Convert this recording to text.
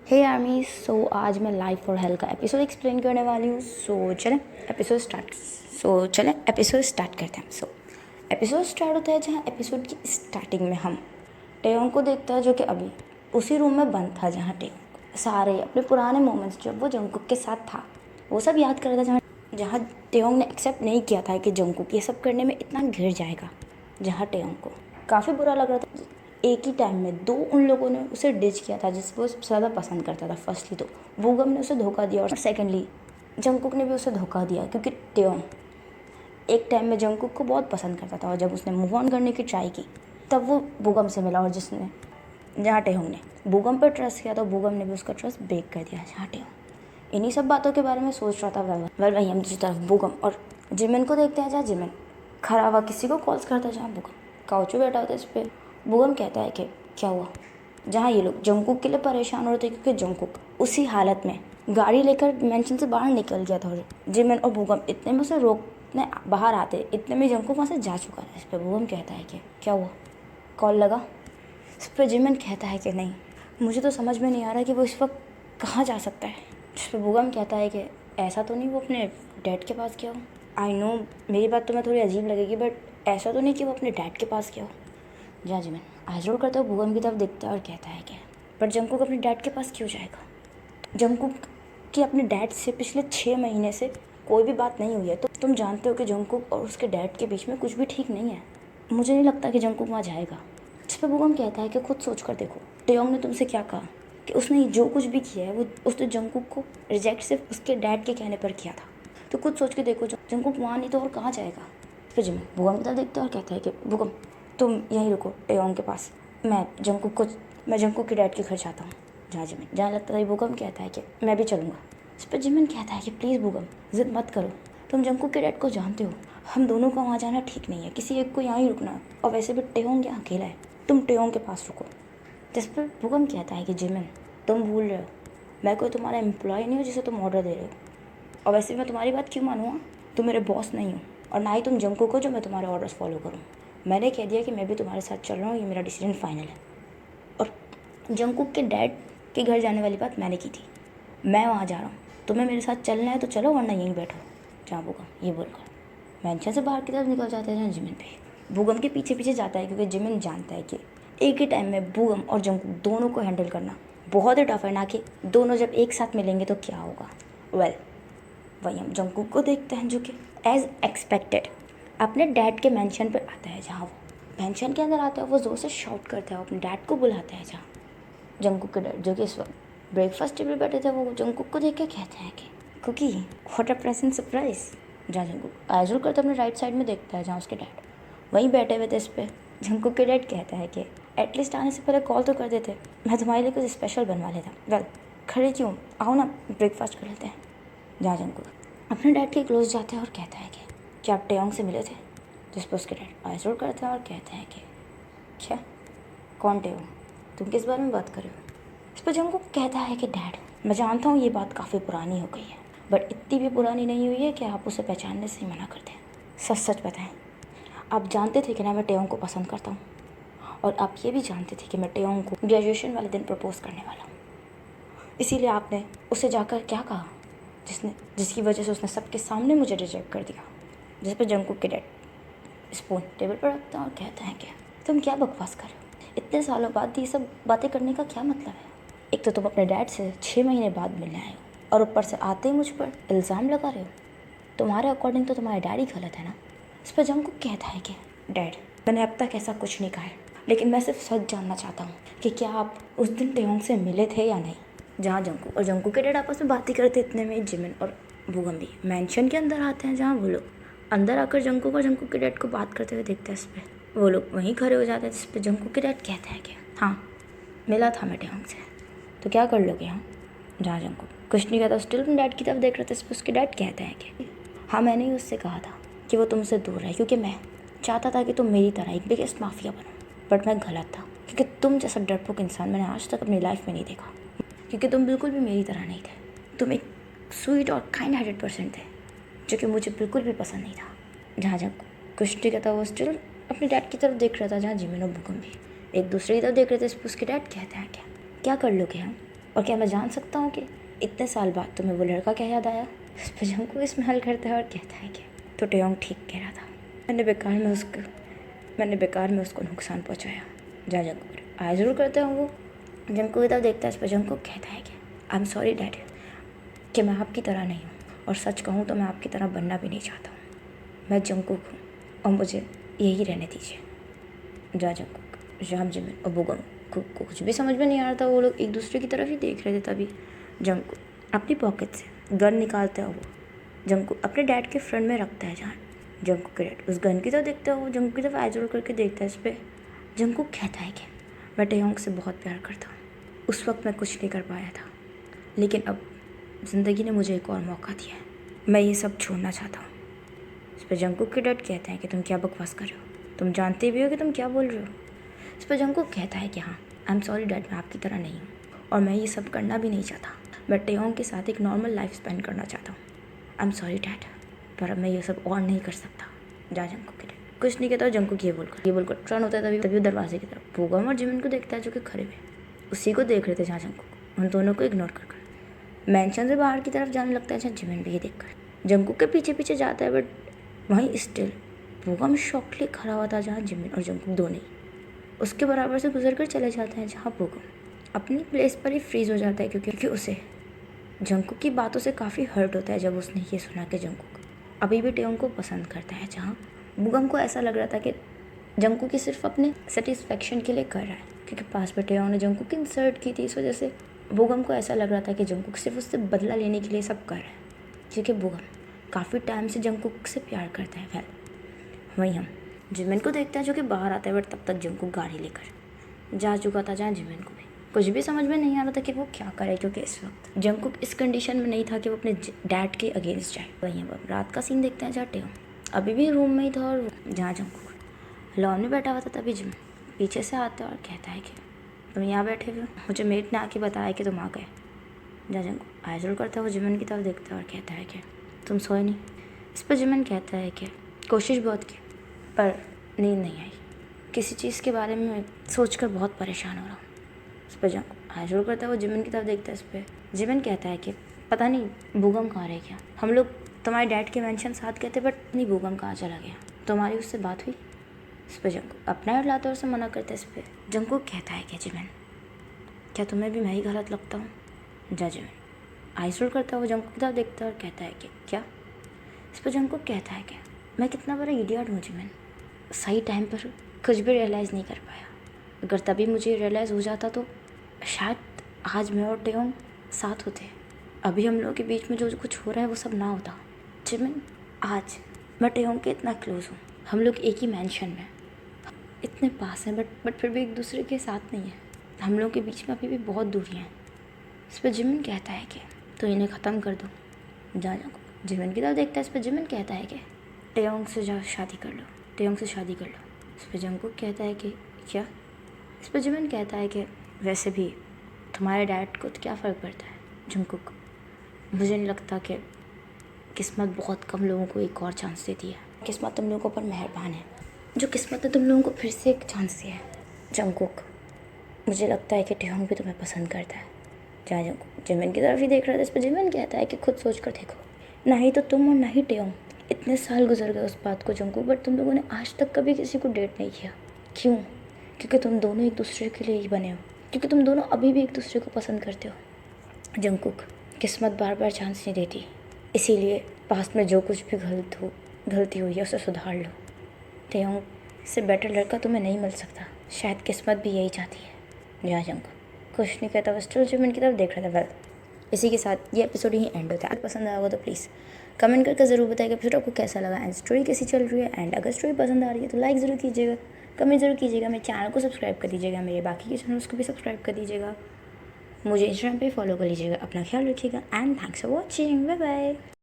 हे army. सो आज मैं life और हेल्थ का एपिसोड एक्सप्लेन करने वाली हूँ। सो चलें एपिसोड स्टार्ट करते हैं। एपिसोड स्टार्ट होता है जहाँ एपिसोड की स्टार्टिंग में हम टेयोंग को देखता है, जो कि अभी उसी रूम में बंद था जहाँ टेयोंग सारे अपने पुराने मोमेंट्स जब वो जंगकुक के साथ था वो सब याद कर रहा था, जहाँ टेयोंग ने एक्सेप्ट नहीं किया था कि जंगकुक ये सब करने में इतना घिर जाएगा। जहाँ टेयोंग को काफ़ी बुरा लग रहा था। एक ही टाइम में दो उन लोगों ने उसे डिच किया था जिसको वो सबसे ज़्यादा पसंद करता था। फर्स्टली तो वूगम ने उसे धोखा दिया और सेकेंडली जंगकुक ने भी उसे धोखा दिया, क्योंकि टेयोंग एक टाइम में जंगकुक को बहुत पसंद करता था और जब उसने मूव ऑन करने की ट्राई की तब वो वूगम से मिला, और जहाँ टेयोंग ने वूगम पर ट्रस्ट किया तो वूगम ने भी उसका ट्रस्ट ब्रेक कर दिया। जहाँ टेयोंग इन्हीं सब बातों के बारे में सोच रहा था। वेल वही हम दूसरी तरफ वूगम और जिमिन को देखते हैं, जहाँ जिमिन खड़ा हुआ किसी को कॉल्स करता है, जहाँ वूगम काउचो बैठा होता है। इस पर वूगम कहता है कि क्या हुआ, जहाँ ये लोग जंगकुक के लिए परेशान हो रहे थे क्योंकि जंगकुक उसी हालत में गाड़ी लेकर मेंशन से बाहर निकल गया था। जिमिन और वूगम इतने में उसे रोकने बाहर आते, इतने में जंगकुक वहाँ से जा चुका था। इस पर वूगम कहता है कि क्या हुआ, कॉल लगा। इस पर जिमिन कहता है कि नहीं, मुझे तो समझ में नहीं आ रहा कि वो इस वक्त कहाँ जा सकता है। जिस पर वूगम कहता है कि ऐसा तो नहीं वो अपने डैड के पास गया हो। आई नो मेरी बात तुम्हें थोड़ी अजीब लगेगी, बट ऐसा तो नहीं कि वो अपने डैड के पास गया हो। जहाँ जिमिन आज रोल करता है वूगम की तरफ देखता है और कहता है कि पर जंगकुक अपने डैड के पास क्यों जाएगा। जंगकुक की अपने डैड से पिछले 6 महीने से कोई भी बात नहीं हुई है, तो तुम जानते हो कि जंगकुक और उसके डैड के बीच में कुछ भी ठीक नहीं है। मुझे नहीं लगता कि जंगकुक वहाँ जाएगा। जिस पर वूगम कहता है कि खुद सोच कर देखो, टेयोंग ने तुमसे क्या कहा कि उसने जो कुछ भी किया है वो उसने जंगकुक को रिजेक्ट सिर्फ उसके डैड के कहने पर किया था। तो खुद सोच के देखो, जंगकुक वहाँ नहीं तो और कहाँ जाएगा। फिर जिमिन वूगम की तरफ देखते हैं और कहता है कि वूगम तुम यहीं रुको टेयोंग के पास, मैं जंगकुक के डैड के घर जाता हूँ। जहाँ लगता है वूगम कहता है कि मैं भी चलूँगा। इस पर जिमिन कहता है कि प्लीज़ वूगम जिद मत करो, तुम जंगकुक के डैड को जानते हो, हम दोनों का वहाँ जाना ठीक नहीं है, किसी एक को यहाँ ही रुकना है, और वैसे भी टेयोंग यहाँ अकेला है, तुम टेयोंग के पास रुको। जिस पर वूगम कहता है कि जिमिन तुम भूल रहे हो, मैं कोई तुम्हारा एम्प्लॉय नहीं हूँ जिसे तुम ऑर्डर दे रहे हो, और वैसे मैं तुम्हारी बात क्यों मानूँगा, तुम मेरे बॉस नहीं हो, और ना ही तुम जंगकुक हो जो मैं तुम्हारे ऑर्डर्स फॉलो करूँ। मैंने कह दिया कि मैं भी तुम्हारे साथ चल रहा हूँ, ये मेरा डिसीजन फाइनल है। और जंगकुक के डैड के घर जाने वाली बात मैंने की थी, मैं वहाँ जा रहा हूँ, तुम्हें मेरे साथ चलना है तो चलो वरना यहीं बैठो। जहाँ वूगम ये बोलकर मेंशन से बाहर की तरफ निकल जाते हैं। जिमिन पे वूगम के पीछे पीछे जाता है, क्योंकि जिमिन जानता है कि एक ही टाइम में वूगम और जंगकुक दोनों को हैंडल करना बहुत ही टफ है, ना कि दोनों जब एक साथ मिलेंगे तो क्या होगा। वही हम जंगकुक को देखते हैं, जो कि एज एक्सपेक्टेड अपने डैड के मेंशन पर आता है। जहाँ वो मेंशन के अंदर आता है वो ज़ोर से शॉट करता है, अपने डैड को बुलाता है। जहाँ जंगकुक के डैड जो कि इस वक्त ब्रेकफास्ट टेबल पर बैठे थे, वो जंगकुक को देख के कहते हैं कि cookie what a present surprise. जहाँ जंगकुक आइजल करते अपने राइट साइड में देखता है, जहाँ उसके डैड वहीं बैठे हुए थे। इस पर जंगकुक के डैड कहता है कि एटलीस्ट आने से पहले कॉल तो कर देते, मैं तुम्हारे लिए कुछ स्पेशल बनवा लेता। वेल खड़े क्यों, आओ ना ब्रेकफास्ट कर लेते हैं। जहाँ जंगकुक अपने डैड के क्लोज जाते हैं और कहता है कि क्या आप टेयोंग से मिले थे। जिस पर उसके डैड आइज रोल करते हैं और कहते हैं कि क्या, कौन टेयोंग, तुम किस बारे में बात कर रहे हो। इस पर जंगकुक कहता है कि डैड मैं जानता हूँ ये बात काफ़ी पुरानी हो गई है, बट इतनी भी पुरानी नहीं हुई है कि आप उसे पहचानने से ही मना करते हैं। सच सच बताएं, आप जानते थे कि ना मैं टेयोंग को पसंद करता हूँ, और आप ये भी जानते थे कि मैं टेयोंग को ग्रेजुएशन वाले दिन प्रपोज करने वाला हूँ, इसीलिए आपने उसे जाकर क्या कहा जिसकी वजह से उसने सबके सामने मुझे रिजेक्ट कर दिया। जिस पर जंगकुक के डैड स्पून टेबल पर रखते हैं और कहते हैं कि तुम क्या बकवास कर रहे हो, इतने सालों बाद ये सब बातें करने का क्या मतलब है। एक तो तुम अपने डैड से 6 महीने बाद मिलने आए हो, और ऊपर से आते ही मुझ पर इल्ज़ाम लगा रहे हो। तुम्हारे अकॉर्डिंग तो तुम्हारे डैड ही गलत है ना। इस पर जंगकुक कहता है कि डैड मैंने अब तक ऐसा कुछ नहीं कहा है, लेकिन मैं सिर्फ सच जानना चाहता हूँ कि क्या आप उस दिन टेयोंग से मिले थे या नहीं। जहाँ जंगकुक के डैड आपस में बात ही करते, इतने में जिमिन और वूगम भी मैंशन के अंदर आते हैं। जहाँ वो लोग अंदर आकर जंगकुक और जंगकुक के डैड को बात करते हुए देखते हैं। इस पर वो लोग वहीं खड़े हो जाते हैं। जिस पर जंगकुक के डैड कहते हैं कि हाँ मिला था मैं टेयोंग से, तो क्या कर लोगे यहाँ। जहाँ जंगकुक कुछ नहीं कहता, स्टिल अपने डैड की तरफ देख रहे थे। इस पर उसके डैड कहते हैं कि हाँ मैंने ही उससे कहा था कि वो तुमसे दूर रहे, क्योंकि मैं चाहता था कि तुम मेरी तरह एक बिगेस्ट माफिया बनो, बट मैं गलत था, क्योंकि तुम जैसा डरपोक इंसान मैंने आज तक अपनी लाइफ में नहीं देखा, क्योंकि तुम बिल्कुल भी मेरी तरह नहीं थे। तुम एक स्वीट और काइंड हार्टेड पर्सन थे, जो कि मुझे बिल्कुल भी पसंद नहीं था। जहाँ जब कुछ नहीं कहता वो स्टिल अपने डैड की तरफ देख रहा था। जहाँ जिमिन और वूगम भी एक दूसरे की तरफ देख रहे थे। उसके डैड कहते हैं क्या कर लोगे हम, और क्या मैं जान सकता हूँ कि इतने साल बाद तुम्हें वो लड़का क्या याद आया? इस पर जंगकुक स्माइल करता है और कहता है कि तो टेयोंग ठीक कह रहा था, मैंने बेकार में उसको नुकसान पहुँचाया। जा जंगकुक आया ज़रूर करते हो वो। जंगकुक इधर देखता है, इस पर जंगकुक कहता है कि आई एम सॉरी डैड कि मैं आपकी तरह नहीं हूँ, और सच कहूँ तो मैं आपकी तरह बनना भी नहीं चाहता हूँ। मैं जंगकुक हूँ और मुझे यही रहने दीजिए। जा जंगकुक, जाम जिमिन और बुगम को कुछ भी समझ में नहीं आ रहा था। वो लोग एक दूसरे की तरफ ही देख रहे थे। तभी जंगकुक अपनी पॉकेट से गन निकालता है। वो जंगकुक अपने डैड के फ्रंट में रखता है। जहाँ जंगकुक के डैड उस गन की तरफ देखते हो, जंगकुक की तरफ आइज रोल करके देखता है। इस पर जंगकुक कहता है कि मैं टेयोंग से बहुत प्यार करता हूँ। उस वक्त मैं कुछ नहीं कर पाया था, लेकिन अब ज़िंदगी ने मुझे एक और मौका दिया है। मैं ये सब छोड़ना चाहता हूँ। इस पर जंगकुक के डैड कहते हैं कि तुम क्या बकवास कर रहे हो, तुम जानते भी हो कि तुम क्या बोल रहे हो। इस पर जंगकुक कहता है कि हाँ, आई एम सॉरी डैड, मैं आपकी तरह नहीं हूँ और मैं ये सब करना भी नहीं चाहता। मैं टेयोंग के साथ एक नॉर्मल लाइफ स्पेंड करना चाहता हूँ। आई एम सॉरी डैड, पर अब मैं ये सब और नहीं कर सकता। जा जंगकुक के डैड कुछ नहीं कहता। जंगकुक ये बोलकर टर्न होता है। तभी वो दरवाजे की तरफ बुगम और जिमिन को देखता है, जो कि खड़े हुए उसी को देख रहे थे। जहाँ जंगकुक उन दोनों को इग्नोर कर मैंशन से बाहर की तरफ जाने लगता है। जहाँ जिमिन भी ये देखकर जंगकुक के पीछे पीछे जाता है, बट वहीं स्टिल बुगम शॉकली खड़ा हुआ था। जहाँ जिमिन और जंगकुक दोनों ही उसके बराबर से गुजर कर चले जाते हैं। जहाँ बुगम अपनी प्लेस पर ही फ्रीज हो जाता है, क्योंकि उसे जंगकुक की बातों से काफ़ी हर्ट होता है जब उसने ये सुना कि जंगकुक अभी भी टेयोंग को पसंद करता है। जहाँ बुगम को ऐसा लग रहा था कि जंगकुक ही सिर्फ अपने सेटिस्फेक्शन के लिए कर रहा है, क्योंकि पास में टेयोंग ने जंगकुक की इंसल्ट की थी। इस वजह से बुगम को ऐसा लग रहा था कि जंगकुक सिर्फ उससे बदला लेने के लिए सब कर रहा है, क्योंकि बुगम काफ़ी टाइम से जंगकुक से प्यार करता है। वहीं हम जिमिन को देखते हैं, जो कि बाहर आता है, बट तब तक जंगकुक गाड़ी लेकर जा चुका था। जहाँ जिमिन को भी कुछ भी समझ में नहीं आ रहा था कि वो क्या करे, क्योंकि इस वक्त जंगकुक इस कंडीशन में नहीं था कि वो अपने डैड के अगेंस्ट जाए। वहीं अब रात का सीन देखते हैं, जहाँ टेयोंग अभी भी रूम में ही था और जहाँ जंगकुक लॉन में बैठा हुआ था। तभी जिमिन पीछे से आता है और कहता है कि तुम यहाँ बैठे हुए हो, मुझे मेट ने आके बताया कि तुम आ गए। जहाँ जंगकुक आइज रोल करता है, वो जिमिन की तरफ देखता है और कहता है कि तुम सोए नहीं। इस पर जिमिन कहता है कि कोशिश बहुत की पर नींद नहीं आई, किसी चीज़ के बारे में सोचकर बहुत परेशान हो रहा हूँ। इस पर जंगकुक आइज रोल करता है, वो जिमिन की तरफ देखता है। इस पर जिमिन कहता है कि पता नहीं बुगम कहाँ रह गया, हम लोग तुम्हारे डैड के मेंशन साथ गए थे, बट नहीं बुगम कहाँ चला गया, तुम्हारी उससे बात हुई? इस पर जंगकुक अपना हेड लाते और उसे मना करता है। इस पर जंगकुक कहता है कि जिमिन क्या तुम्हें भी मैं ही गलत लगता हूँ? जा जिमिन आइज रोल करता है, वो जंगकुक की तरफ देखता है और कहता है कि क्या? इस पर जंगकुक कहता है कि मैं कितना बड़ा इडियट हूँ जिमिन, सही टाइम पर कुछ भी रियलाइज़ नहीं कर पाया। अगर तभी मुझे रियलाइज़ हो जाता तो शायद आज मैं और टेयोंग साथ होते। अभी हम लोगों के बीच में जो कुछ हो रहा है वो सब ना होता। जिमिन आज मैं टेयोंग के इतना क्लोज हूँ, हम लोग एक ही मेंशन में इतने पास हैं, बट फिर भी एक दूसरे के साथ नहीं है। हम लोगों के बीच में अभी भी बहुत दूरियाँ हैं। इस पर जिमिन कहता है कि तो इन्हें ख़त्म कर दो। जा जिमिन की तरफ देखता है। इस पर जिमिन कहता है कि टेयोंग से शादी कर लो, टेयोंग से शादी कर लो। इस पर जंगकुक कहता है कि क्या? इस पर जिमिन कहता है कि वैसे भी तुम्हारे डैड को तो क्या फ़र्क पड़ता है। जंगकुक मुझे नहीं लगता कि किस्मत बहुत कम लोगों को एक और चांस देती है। किस्मत तुम लोगों पर मेहरबान है, जो किस्मत ने तुम लोगों को फिर से एक चांस दिया है। जंगकुक मुझे लगता है कि टेयोंग भी तुम्हें पसंद करता है। जहाँ जंगकुक जिमिन की तरफ ही देख रहा था। इस पर जिमिन कहता है कि खुद सोच कर देखो, ना ही तो तुम और ना ही टेयोंग, इतने साल गुजर गए उस बात को जंगकुक, बट तुम लोगों ने आज तक कभी किसी को डेट नहीं किया। क्यों? क्योंकि तुम दोनों एक दूसरे के लिए ही बने हो, क्योंकि तुम दोनों अभी भी एक दूसरे को पसंद करते हो। जंगकुक किस्मत बार बार चांस नहीं देती, इसीलिए पास्ट में जो कुछ भी गलती हुई है उसे सुधार लो। टेयोंग से बेटर लड़का तुम्हें नहीं मिल सकता, शायद किस्मत भी यही चाहती है। जहाँ जंगकुक कुछ नहीं कहता, वो स्टिल जिमिन की तरफ देख रहा था। वेल इसी के साथ ये एपिसोड यहीं एंड होता है। अगर पसंद आया होगा तो प्लीज़ कमेंट करके ज़रूर बताइए कि एपिसोड आपको कैसा लगा एंड स्टोरी कैसी चल रही है। एंड अगर स्टोरी पसंद आ रही है तो लाइक ज़रूर कीजिएगा, कमेंट ज़रूर कीजिएगा, मेरे चैनल को सब्सक्राइब कर दीजिएगा, मेरे बाकी के चैनल्स को भी सब्सक्राइब कर दीजिएगा, मुझे इंस्टाग्राम पे फॉलो कर लीजिएगा। अपना ख्याल रखिएगा and thanks for watching, bye bye.